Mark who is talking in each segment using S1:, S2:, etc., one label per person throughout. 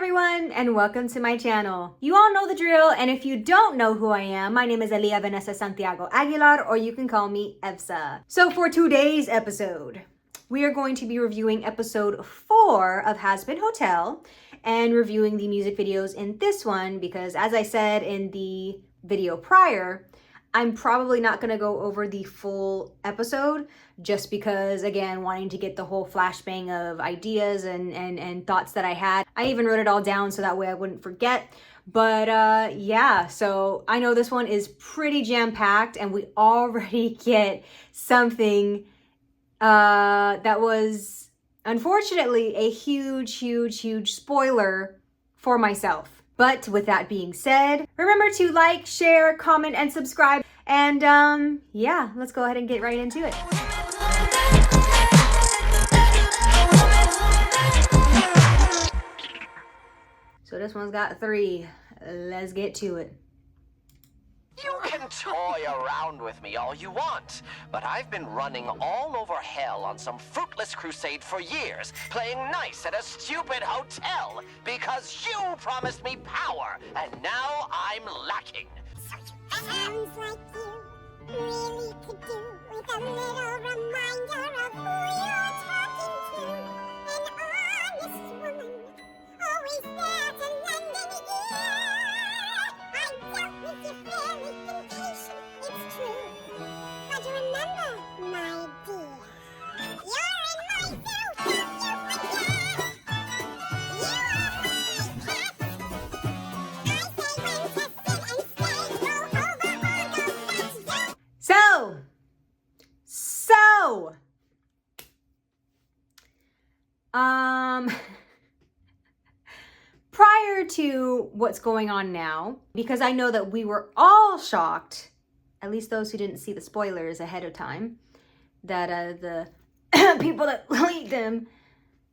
S1: everyone, and welcome to my channel. You all know the drill, and if you don't know who I am, my name is Elia Vanessa Santiago Aguilar, or you can call me Evsa. So for today's episode, we are going to be reviewing episode 4 of Hazbin Hotel and reviewing the music videos in this one because, as I said in the video prior, I'm probably not going to go over the full episode just because, again, wanting to get the whole flashbang of ideas and thoughts that I had. I even wrote it all down so that way I wouldn't forget. But yeah, so I know this one is pretty jam-packed and we already get something that was unfortunately a huge spoiler for myself. But with that being said, remember to like, share, comment, and subscribe. And yeah, let's go ahead and get right into it. So this one's got 3. Let's get to it.
S2: You can toy around with me all you want, but I've been running all over hell on some fruitless crusade for years, playing nice at a stupid hotel because you promised me power, and now I'm lacking.
S3: Sounds like you really could do with a little reminder of who you're talking to. An honest woman, always there to lend an ear. I dealt with you fairly impatient, it's true. But remember, my dear, you're in my cell, don't you forget. You are my pet. I say when to sit and stay, go over or go back down.
S1: So, prior to what's going on now, because I know that we were all shocked, at least those who didn't see the spoilers ahead of time, that the people that leaked them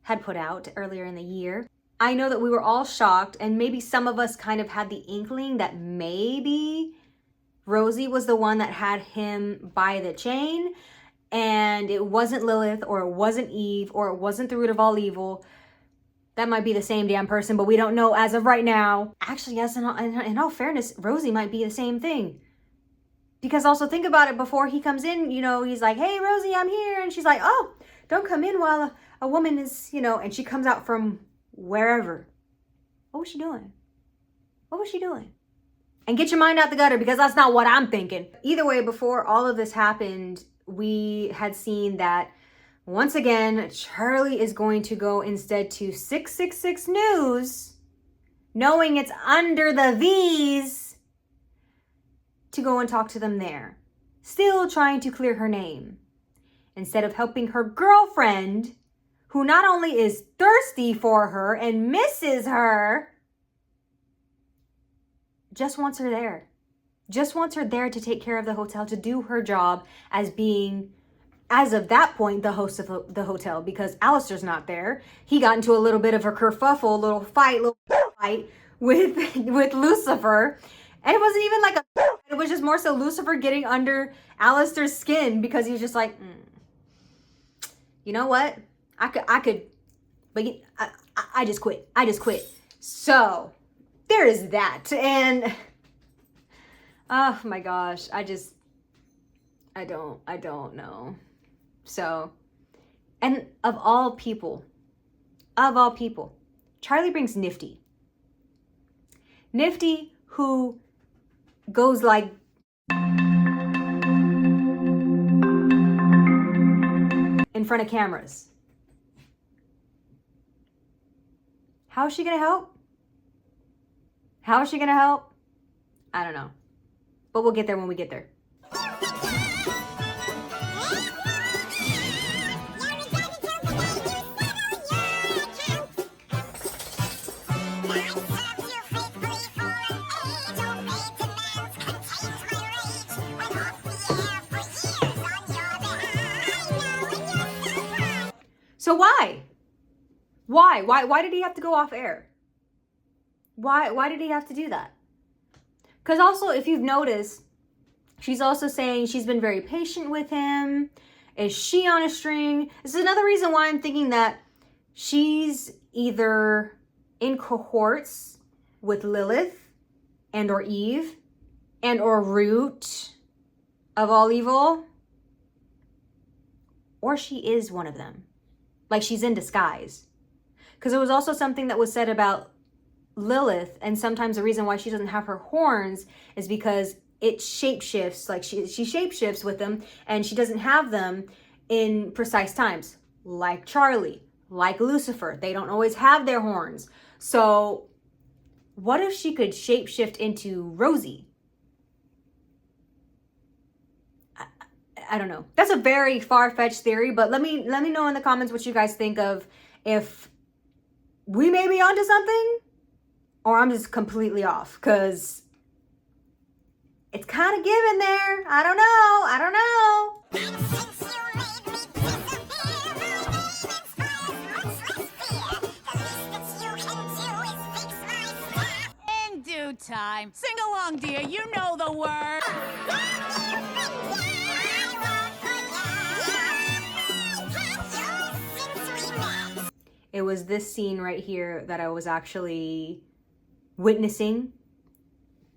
S1: had put out earlier in the year. I know that we were all shocked, and maybe some of us kind of had the inkling that maybe Rosie was the one that had him by the chain, and it wasn't Lilith, or it wasn't Eve, or it wasn't the root of all evil. That might be the same damn person, but we don't know as of right now. Actually, yes, in all fairness, Rosie might be the same thing. Because also think about it, before he comes in, you know, he's like, hey, Rosie, I'm here. And she's like, oh, don't come in while a woman is, you know, and she comes out from wherever. What was she doing? What was she doing? And get your mind out the gutter, because that's not what I'm thinking. Either way, before all of this happened, we had seen that once again, Charlie is going to go instead to 666 News, knowing it's under the V's, to go and talk to them there. Still trying to clear her name. Instead of helping her girlfriend, who not only is thirsty for her and misses her, just wants her there. Just wants her there to take care of the hotel, to do her job as being, as of that point, the host of the hotel, because Alistair's not there. He got into a little bit of a kerfuffle, a little fight with Lucifer. And it wasn't even like it was just more so Lucifer getting under Alistair's skin, because he was just like, you know what? I could, but I just quit. I just quit. So there is that. And oh my gosh, I don't know. So, and of all people, Charlie brings Nifty. Nifty, who goes like in front of cameras. How is she gonna help? How is she gonna help? I don't know. But we'll get there when we get there. So why? Why did he have to go off air? Why did he have to do that? Because also, if you've noticed, she's also saying she's been very patient with him. Is she on a string? This is another reason why I'm thinking that she's either in cohorts with Lilith and or Eve and or root of all evil, or she is one of them. Like she's in disguise. Because there was also something that was said about Lilith, and sometimes the reason why she doesn't have her horns is because it shapeshifts, like she shapeshifts with them, and she doesn't have them in precise times. Like Charlie, like Lucifer, they don't always have their horns. So what if she could shapeshift into Rosie? I don't know. That's a very far-fetched theory, but let me know in the comments what you guys think of, if we may be onto something or I'm just completely off, because it's kind of given there. I don't know. I don't know.
S4: In due time. Sing along, dear. You know the word.
S1: It was this scene right here that I was actually witnessing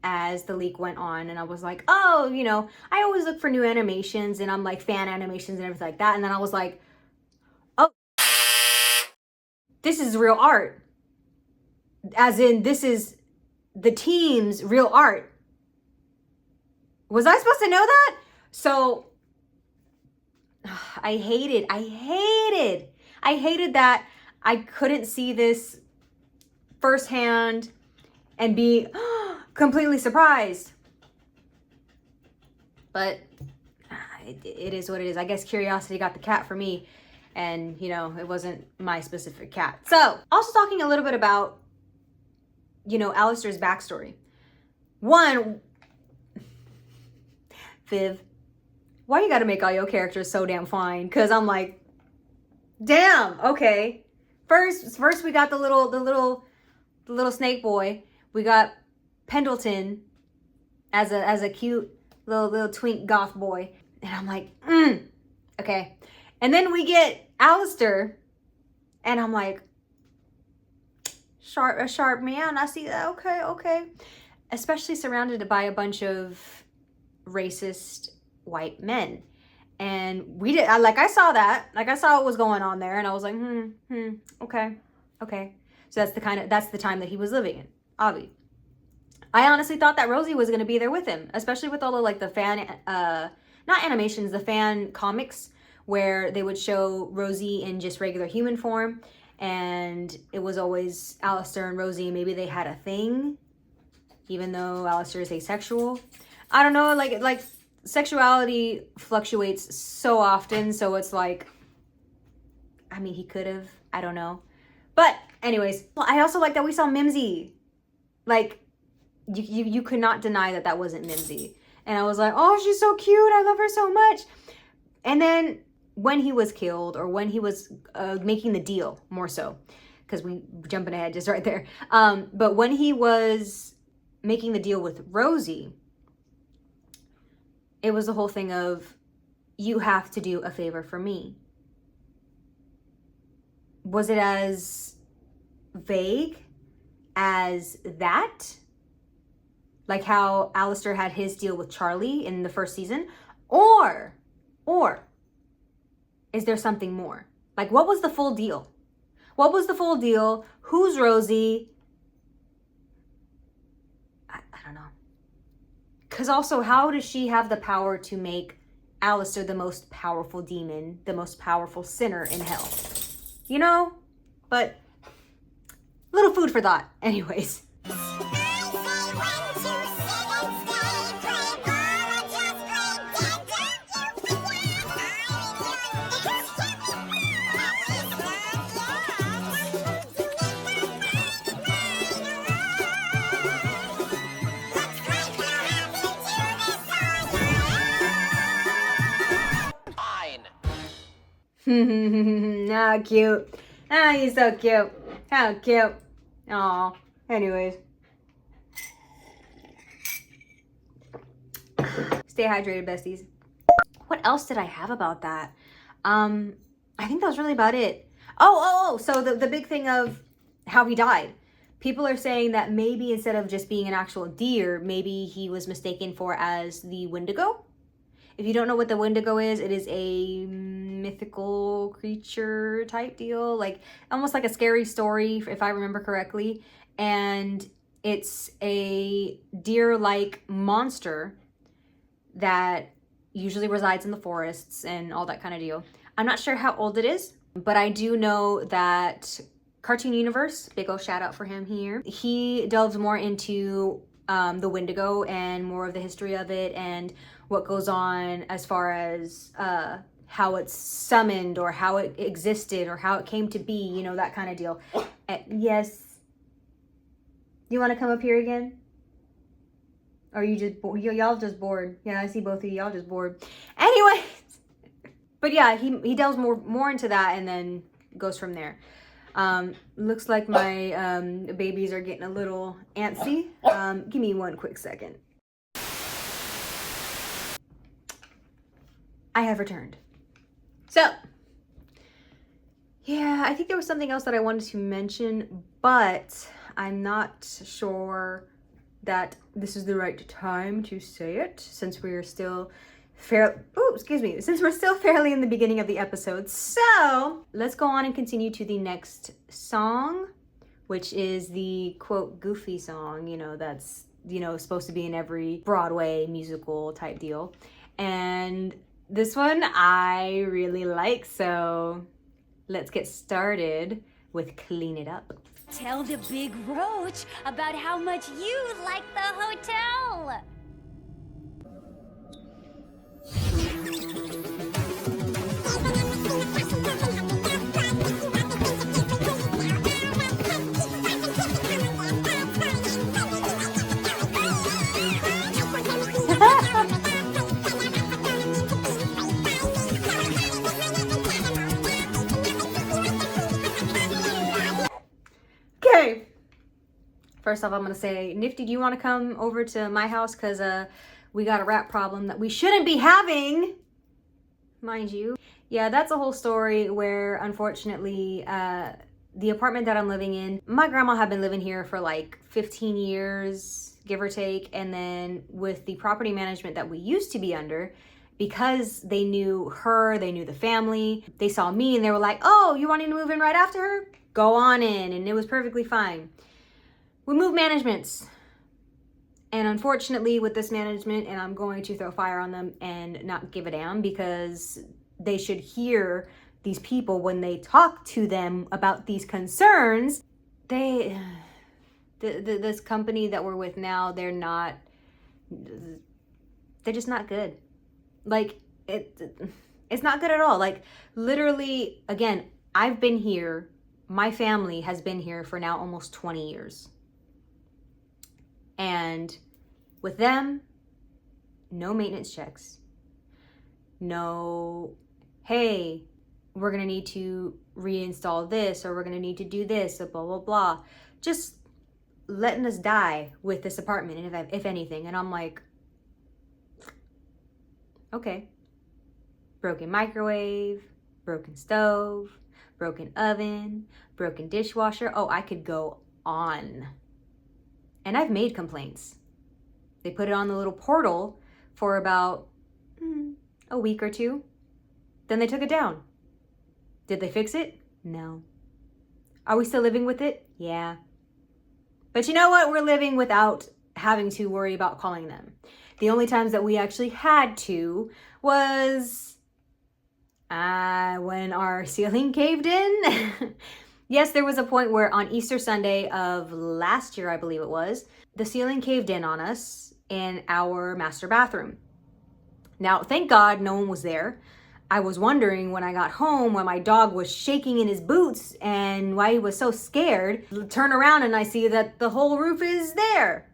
S1: as the leak went on, and I was like, oh, you know, I always look for new animations, and I'm like fan animations and everything like that, and then I was like, oh, this is real art. As in, this is the team's real art. Was I supposed to know that? So I hated that I couldn't see this firsthand and be completely surprised. But it is what it is. I guess curiosity got the cat for me, and you know, it wasn't my specific cat. So also talking a little bit about, you know, Alistair's backstory. One, Viv, why you gotta make all your characters so damn fine? Cause I'm like, damn, okay. First we got the little snake boy. We got Pendleton as a cute little twink goth boy. And I'm like, okay. And then we get Alistair, and I'm like, a sharp man. I see that. Okay. Especially surrounded by a bunch of racist white men. And we did, I saw that, I saw what was going on there, and I was like, okay. So that's the time that he was living in, Avi. I honestly thought that Rosie was going to be there with him, especially with all of the fan, not animations, the fan comics, where they would show Rosie in just regular human form, and it was always Alistair and Rosie, and maybe they had a thing, even though Alistair is asexual. I don't know, like sexuality fluctuates so often, so it's like, I mean, he could have, I don't know. But anyways, I also like that we saw Mimsy. Like, you could not deny that wasn't Mimsy. And I was like, oh, she's so cute, I love her so much. And then when he was killed, or when he was making the deal, more so, because we jumping ahead just right there. But when he was making the deal with Rosie, it was the whole thing of, you have to do a favor for me. Was it as vague as that? Like how Alistair had his deal with Charlie in the first season? Or is there something more? Like, what was the full deal? What was the full deal? Who's Rosie? I don't know. Because also, how does she have the power to make Alistair the most powerful demon, the most powerful sinner in hell? You know? But, little food for thought. Anyways. How cute. Oh, he's so cute. How cute. Aw. Anyways. Stay hydrated, besties. What else did I have about that? I think that was really about it. Oh, so the big thing of how he died. People are saying that maybe instead of just being an actual deer, maybe he was mistaken for as the Wendigo. If you don't know what the Wendigo is, it is a mythical creature type deal, like almost like a scary story, if I remember correctly. And it's a deer-like monster that usually resides in the forests and all that kind of deal. I'm not sure how old it is, but I do know that Cartoon Universe, big ol' shout out for him here, he delves more into the Wendigo and more of the history of it and what goes on as far as how it's summoned or how it existed or how it came to be, you know, that kind of deal. Yes. You want to come up here again? Or you just y'all just bored? Yeah, I see both of y'all just bored. Anyways, but yeah, he delves more into that and then goes from there. Looks like my babies are getting a little antsy. Give me one quick second. I have returned. So, yeah, I think there was something else that I wanted to mention, but I'm not sure that this is the right time to say it since we're still since we're still fairly in the beginning of the episode. So let's go on and continue to the next song, which is the quote goofy song, you know, that's, you know, supposed to be in every Broadway musical type deal. And this one I really like, so let's get started with Clean It Up.
S5: Tell the big roach about how much you like the hotel.
S1: Okay. First off, I'm going to say, Nifty, do you want to come over to my house? Because we got a rat problem that we shouldn't be having, mind you. Yeah, that's a whole story where, unfortunately, the apartment that I'm living in, my grandma had been living here for like 15 years, give or take. And then with the property management that we used to be under, because they knew her, they knew the family, they saw me and they were like, oh, you wanting to move in right after her? Go on in. And it was perfectly fine. We moved managements. And unfortunately with this management, and I'm going to throw fire on them and not give a damn, because they should hear these people when they talk to them about these concerns. This company that we're with now, they're just not good. Like, it's not good at all. Like, literally, again, I've been here, my family has been here for now almost 20 years. And with them, no maintenance checks. No, hey, we're going to need to reinstall this, or we're going to need to do this, or blah, blah, blah. Just letting us die with this apartment, if anything. And I'm like, okay. Broken microwave, broken stove, broken oven, broken dishwasher. Oh, I could go on. And I've made complaints. They put it on the little portal for about a week or two. Then they took it down. Did they fix it? No. Are we still living with it? Yeah. But you know what? We're living without having to worry about calling them. The only times that we actually had to was when our ceiling caved in. Yes, there was a point where on Easter Sunday of last year, I believe it was, the ceiling caved in on us in our master bathroom. Now, thank God no one was there. I was wondering when I got home when my dog was shaking in his boots and why he was so scared. Turn around and I see that the whole roof is there.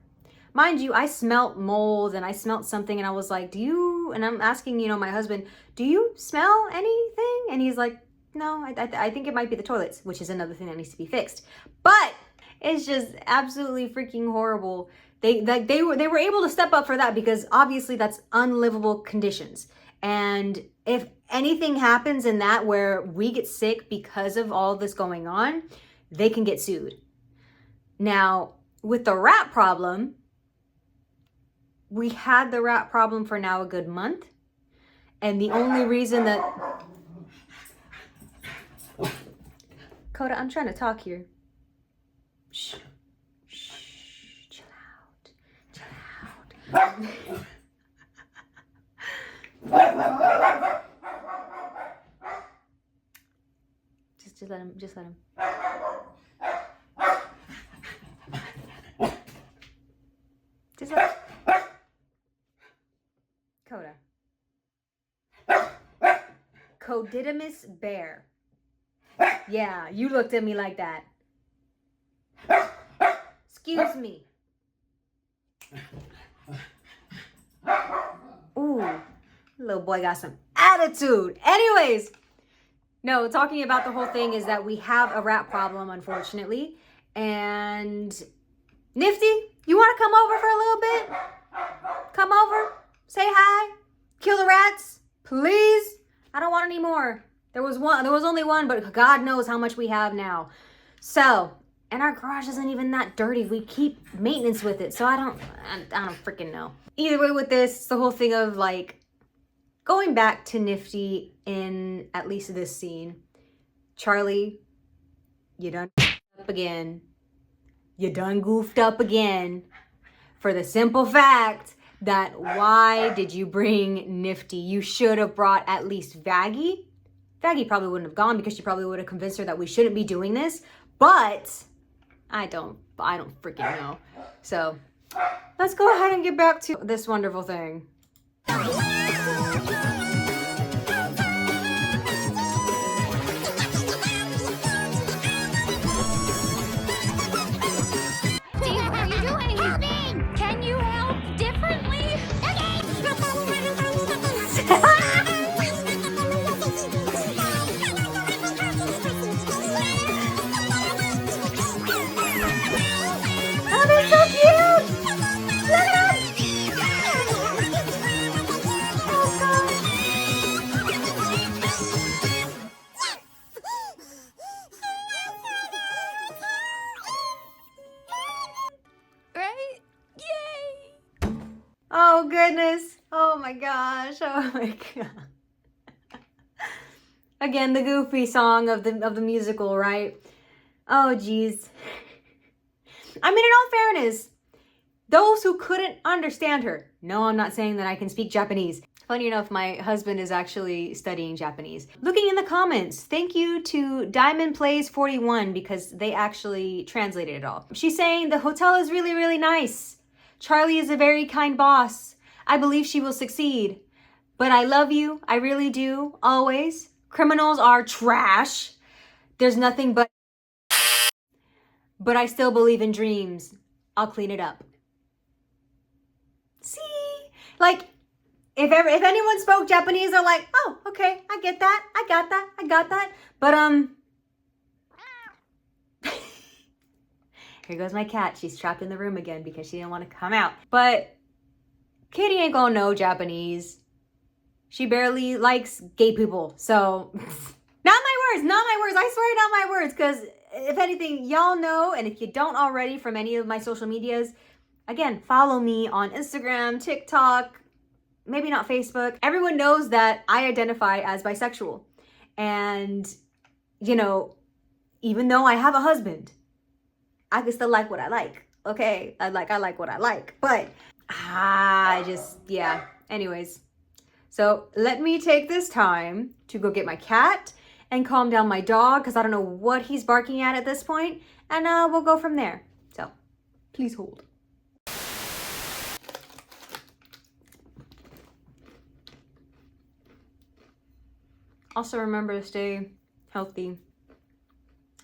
S1: Mind you, I smelt mold and I smelt something and I was like, and I'm asking, my husband, do you smell anything? And he's like, no, I think it might be the toilets, which is another thing that needs to be fixed. But it's just absolutely freaking horrible. They were able to step up for that because obviously that's unlivable conditions. And if anything happens in that where we get sick because of all this going on, they can get sued. Now, with the rat problem, we had the rat problem for now a good month. And the only reason that... Coda, I'm trying to talk here. Shh. Shh. Chill out. Chill out. Just let him. Just let him. Just let him. Coda. Codidimus bear. Yeah, you looked at me like that. Excuse me. Ooh, little boy got some attitude. Anyways, no, talking about the whole thing is that we have a rat problem, unfortunately. And Nifty, you want to come over for a little bit? Come over, say hi, kill the rats, please. I don't want any more. There was only one, but God knows how much we have now. So, and our garage isn't even that dirty. We keep maintenance with it, so I don't freaking know. Either way with this, the whole thing of like going back to Nifty in at least this scene. Charlie, you done up again. You done goofed up again. For the simple fact that why did you bring Nifty? You should have brought at least Vaggie. Vaggie probably wouldn't have gone because she probably would have convinced her that we shouldn't be doing this. But I don't freaking know. So let's go ahead and get back to this wonderful thing.
S5: Steve, what are you doing? Hazbin! Can you help differently?
S1: Oh, they're so cute! Look at them! Oh, God.
S4: Right? Yay!
S1: Oh, goodness. Oh, my gosh. Oh, my God. Again, the goofy song of the musical, right? Oh, geez. I mean, in all fairness, those who couldn't understand her. No, I'm not saying that I can speak Japanese. Funny enough, my husband is actually studying Japanese. Looking in the comments, thank you to Diamond Plays 41 because they actually translated it all. She's saying the hotel is really, really nice. Charlie is a very kind boss. I believe she will succeed. But I love you. I really do. Always. Criminals are trash. There's nothing but I still believe in dreams. I'll clean it up. See? Like, if anyone spoke Japanese, they're like, oh, okay, I get that. I got that. But, here goes my cat. She's trapped in the room again because she didn't want to come out. But Katie ain't gonna know Japanese. She barely likes gay people. So, not my words. I swear, not my words. Because if anything, y'all know, and if you don't already from any of my social medias, again, follow me on Instagram, TikTok, maybe not Facebook. Everyone knows that I identify as bisexual. And, you know, even though I have a husband, I can still like what I like. Okay? I like what I like. But, yeah. Anyways. So let me take this time to go get my cat and calm down my dog because I don't know what he's barking at this point. And we'll go from there. So please hold. Also remember to stay healthy.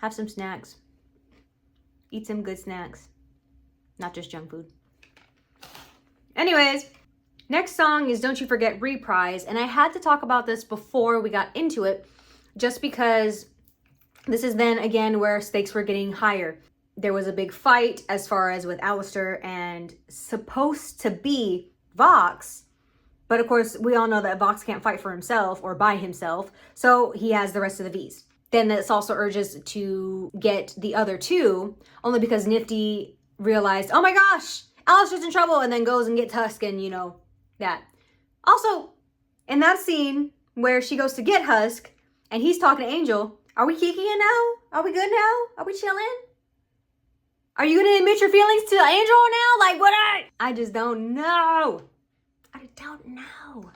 S1: Have some snacks. Eat some good snacks. Not just junk food. Anyways, next song is Don't You Forget Reprise. And I had to talk about this before we got into it, just because this is then again where stakes were getting higher. There was a big fight as far as with Alistair and supposed to be Vox. But of course, we all know that Vox can't fight for himself or by himself. So he has the rest of the Vs. then this also urges to get the other two, only because Nifty realized, oh my gosh, Alistair's in trouble, and then goes and gets Husk, and you know, that. Also, in that scene where she goes to get Husk, and he's talking to Angel, are we kicking it now? Are we good now? Are we chilling? Are you gonna admit your feelings to Angel now? Like, what? I just don't know. I don't know.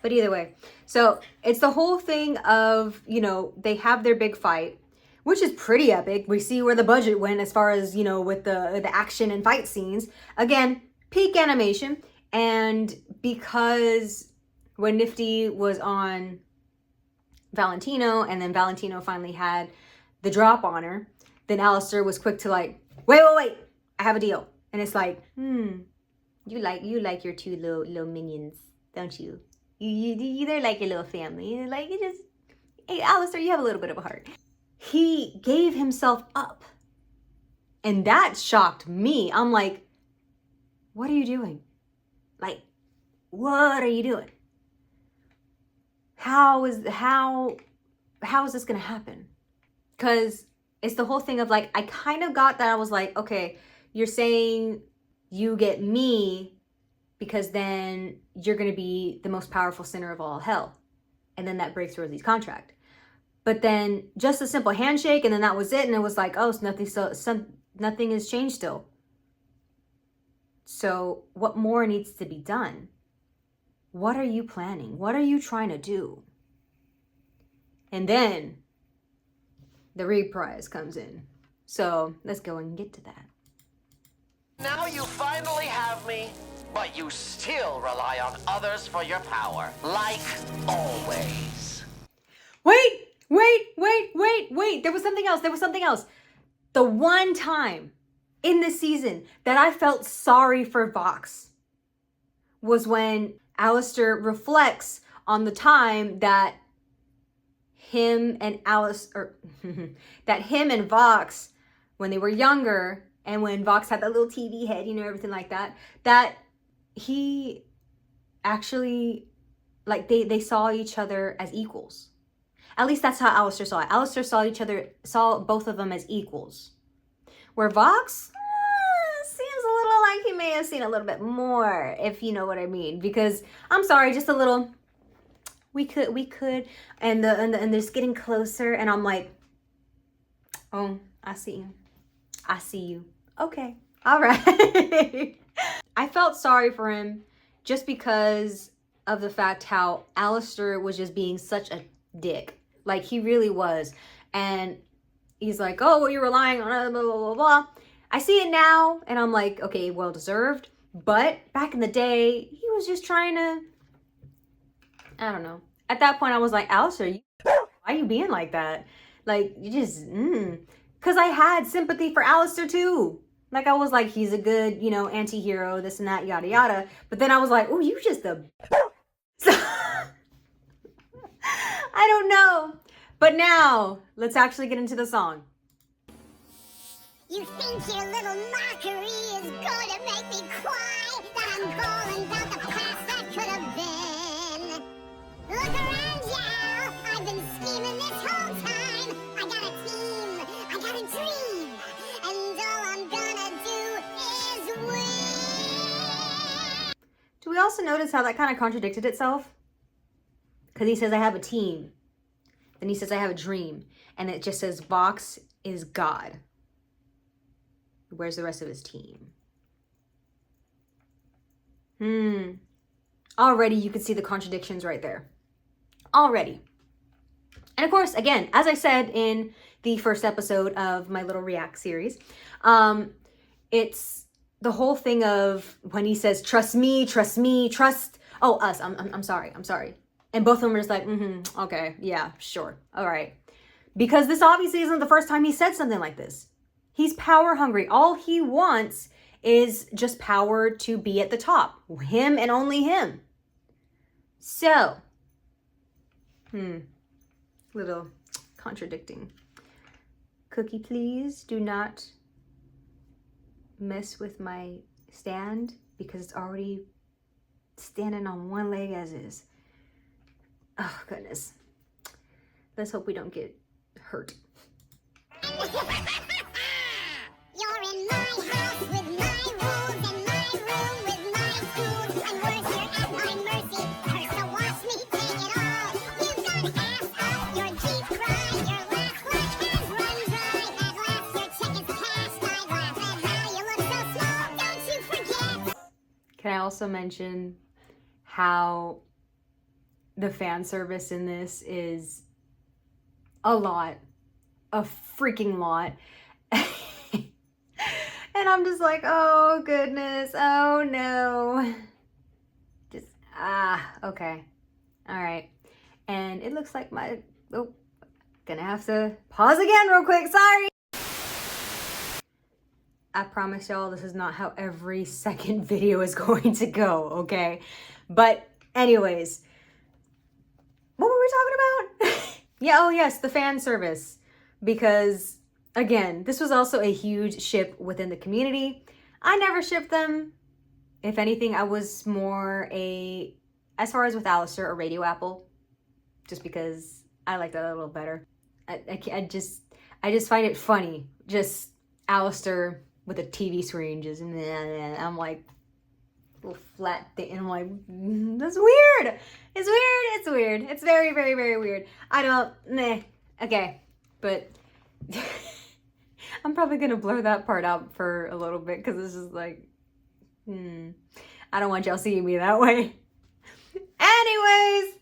S1: But either way, so it's the whole thing of, you know, they have their big fight, which is pretty epic. We see where the budget went as far as, you know, with the action and fight scenes. Again, peak animation. And because when Nifty was on Valentino, and then Valentino finally had the drop on her, then Alistair was quick to like, wait, I have a deal. And it's like, you like your two little minions, don't you? They're like your little family. Like, you just, hey, Alistair, you have a little bit of a heart. He gave himself up. And that shocked me. I'm like, what are you doing? Like, what are you doing? How is this gonna happen? Because it's the whole thing of like, I kind of got that. I was like, okay, you're saying you get me because then you're going to be the most powerful sinner of all hell. And then that breaks Rosie's contract. But then just a simple handshake, and then that was it. And it was like, oh, nothing has changed still. So what more needs to be done? What are you planning? What are you trying to do? And then the reprise comes in. So let's go and get to that.
S2: Now you finally have me, but you still rely on others for your power, like always.
S1: Wait. There was something else. The one time in this season that I felt sorry for Vox was when Alistair reflects on the time that him and Vox, when they were younger, and when Vox had that little TV head, you know, everything like that, that he actually, like, they saw each other as equals. At least that's how Alistair saw it. Alistair saw both of them as equals. Where Vox seems a little like he may have seen a little bit more, if you know what I mean. Because, I'm sorry, just a little, we could, and they're just getting closer, and I'm like, oh, I see you. Okay, all right. I felt sorry for him just because of the fact how Alistair was just being such a dick. Like, he really was. And he's like, oh, well, you're relying on blah, blah, blah, blah. I see it now, and I'm like, okay, well deserved. But back in the day, he was just trying to, I don't know. At that point, I was like, Alistair, why are you being like that? Like, you just, because I had sympathy for Alistair too. Like, I was like, he's a good, you know, anti-hero, this and that, yada, yada. But then I was like, oh, you just a... So, I don't know. But now, let's actually get into the song.
S3: You think your little mockery is gonna make me cry? That I'm calling about the past that could have been. Look around, y'all. I've been scheming this whole time. I got a team. I got a dream. And all I'm gonna do is win.
S1: Do we also notice how that kind of contradicted itself? Because he says, I have a team. Then he says, I have a dream. And it just says, Vox is God. Where's the rest of his team? Already you can see the contradictions right there. Already. And of course, again, as I said in the first episode of my little React series, it's the whole thing of when he says, trust me, trust, oh, us, I'm sorry. And both of them are just like, okay, yeah, sure, all right. Because this obviously isn't the first time he said something like this. He's power hungry. All he wants is just power to be at the top. Him and only him. So, little contradicting. Cookie, please do not mess with my stand because it's already standing on one leg as is. Oh, goodness. Let's hope we don't get hurt.
S3: You're in my house with my rules and my room with my tools and words here at my mercy. Curse to watch me take it all. You've gone ass up, your Jeep cry, your last work has run dry. At last your check is cashed. I laugh at how you look so small. Don't you forget.
S1: Can I also mention how the fan service in this is a lot, a freaking lot. And I'm just like, oh goodness, oh no. Just, okay. All right. And it looks like gonna have to pause again real quick, sorry. I promise y'all this is not how every second video is going to go, okay? But anyways, what were we talking about? Yeah, oh yes, the fan service. Because again, this was also a huge ship within the community. I never shipped them. If anything, I was more as far as with Alistair, a radio apple. Just because I like that a little better. I just find it funny. Just Alistair with a TV screen, just, I'm like, little flat thing, and I'm like, that's weird. It's weird, it's weird. It's very, very, very weird. Okay, but I'm probably gonna blur that part out for a little bit because it's just like, I don't want y'all seeing me that way. Anyways.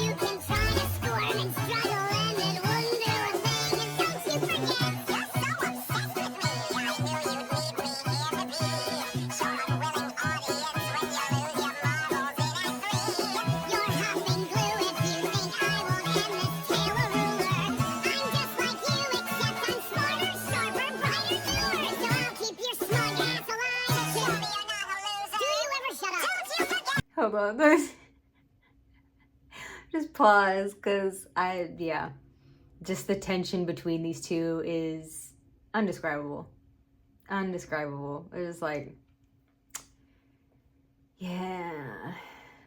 S3: You can try to squirm and struggle and it won't do a thing. And don't you forget, you're so obsessed with me. I knew you'd need me here to be. Show unwilling audience when you lose your marbles in Act 3. You're huffing glue if you think I won't end this tale a ruler. I'm just like you, except I'm smarter, sharper, brighter, newer. So I'll keep your smug ass alive. Show me you're not a loser. Do you ever shut up? Don't you forget.
S1: Hold on, there's just pause because just the tension between these two is undescribable. Undescribable. It's just like, yeah,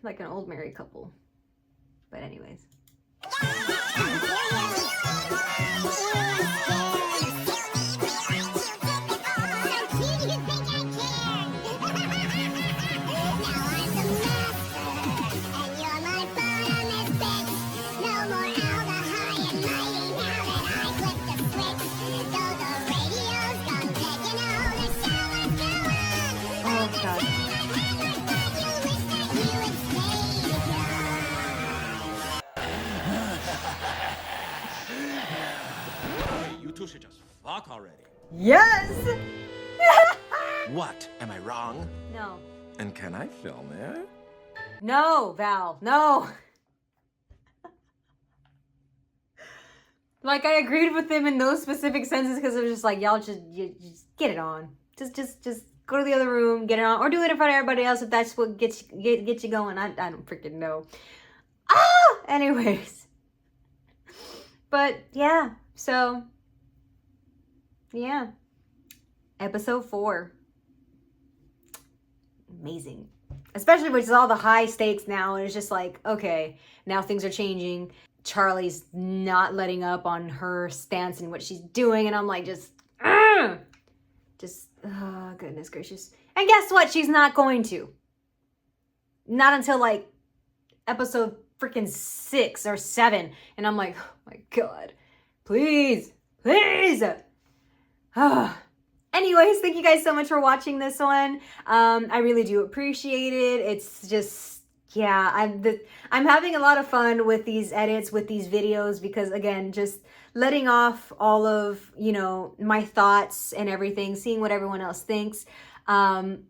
S1: like an old married couple. But anyways. Oh God.
S6: Hey, you two should just fuck already.
S1: Yes!
S6: What? Am I wrong?
S1: No.
S6: And can I film it?
S1: No, Val, no. Like, I agreed with them in those specific sentences because it was just like, y'all just get it on. Just go to the other room, get it on, or do it in front of everybody else if that's what gets you going. I don't freaking know. Anyways. But yeah, so yeah. Episode 4. Amazing. Especially with all the high stakes now, and it's just like, okay, now things are changing. Charlie's not letting up on her stance and what she's doing, and I'm like, oh, goodness gracious. And guess what? She's not going to. Not until like episode freaking 6 or 7, and I'm like, oh my God, please. Anyways, thank you guys so much for watching this one. I really do appreciate it. It's just, yeah, I'm having a lot of fun with these edits, with these videos, because again, just letting off all of, my thoughts and everything, seeing what everyone else thinks, and,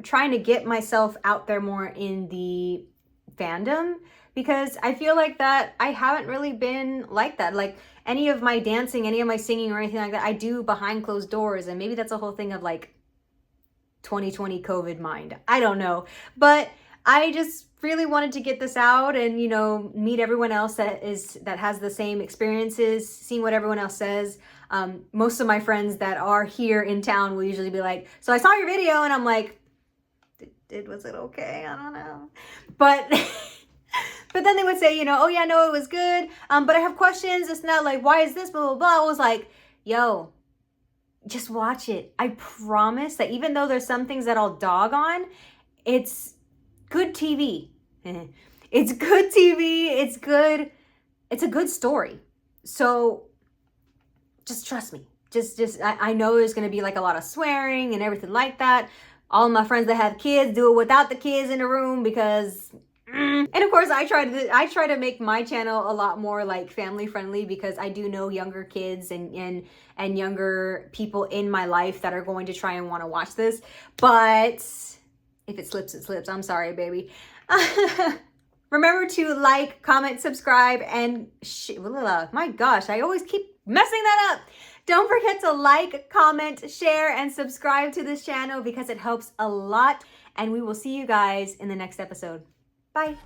S1: trying to get myself out there more in the fandom, because I feel like that I haven't really been like that. Like, any of my dancing, any of my singing or anything like that, I do behind closed doors. And maybe that's a whole thing of like 2020 COVID mind. I don't know. But I just really wanted to get this out and, meet everyone else that has the same experiences, seeing what everyone else says. Most of my friends that are here in town will usually be like, so I saw your video, and I'm like, was it okay? I don't know. But But then they would say, you know, oh yeah, no, it was good. But I have questions. It's not like, why is this, blah, blah, blah. I was like, yo, just watch it. I promise that even though there's some things that I'll dog on, it's good TV. It's good TV. It's good. It's a good story. So just trust me. I know there's going to be like a lot of swearing and everything like that. All my friends that have kids do it without the kids in the room because and of course I try to make my channel a lot more like family friendly because I do know younger kids and younger people in my life that are going to try and want to watch this. But if it slips, it slips. I'm sorry, baby. Remember to like, comment, subscribe, and my gosh, I always keep messing that up. Don't forget to like, comment, share, and subscribe to this channel because it helps a lot. And we will see you guys in the next episode. Bye.